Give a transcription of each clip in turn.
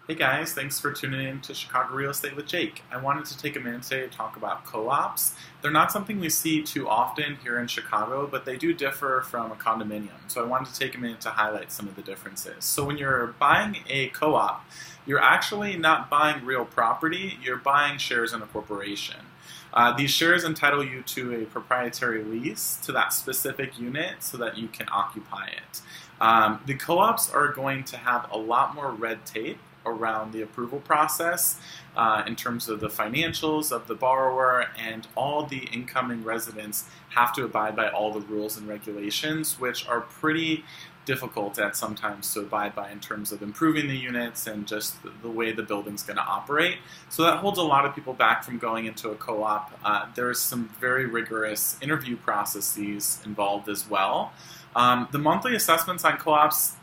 Hey guys, thanks for tuning in to Chicago Real Estate with Jake. I wanted to take a minute today to talk about co-ops. They're not something we see too often here in Chicago, but they do differ from a condominium. So I wanted to take a minute to highlight some of the differences. So when you're buying a co-op, you're actually not buying real property, you're buying shares in a corporation. These shares entitle you to a proprietary lease to that specific unit so that you can occupy it. The co-ops are going to have a lot more red tape around the approval process in terms of the financials of the borrower, and all the incoming residents have to abide by all the rules and regulations, which are pretty difficult at sometimes to abide by in terms of improving the units and just the way the building's going to operate. So that holds a lot of people back from going into a co-op. There's some very rigorous interview processes involved as well. The monthly assessments on co-ops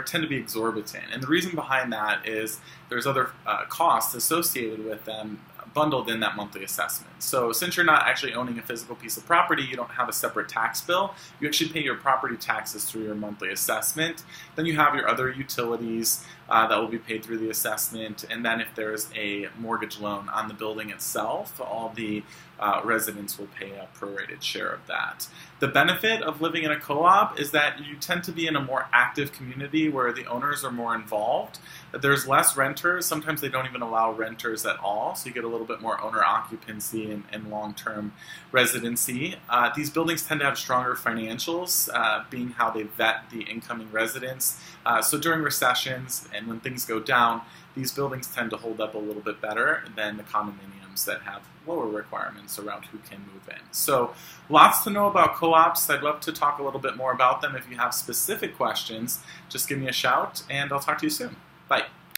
tend to be exorbitant, and the reason behind that is there's other costs associated with them bundled in that monthly assessment. So since you're not actually owning a physical piece of property, you don't have a separate tax bill. You actually pay your property taxes through your monthly assessment. Then you have your other utilities that will be paid through the assessment, and then if there's a mortgage loan on the building itself, all the residents will pay a prorated share of that. The benefit of living in a co-op is that you tend to be in a more active community where the owners are more involved. There's less renters. Sometimes they don't even allow renters at all, so you get a little bit more owner occupancy and long-term residency. These buildings tend to have stronger financials, being how they vet the incoming residents. So during recessions and when things go down, these buildings tend to hold up a little bit better than the condominiums that have lower requirements around who can move in. So lots to know about co-ops. I'd love to talk a little bit more about them. If you have specific questions, just give me a shout and I'll talk to you soon. Bye.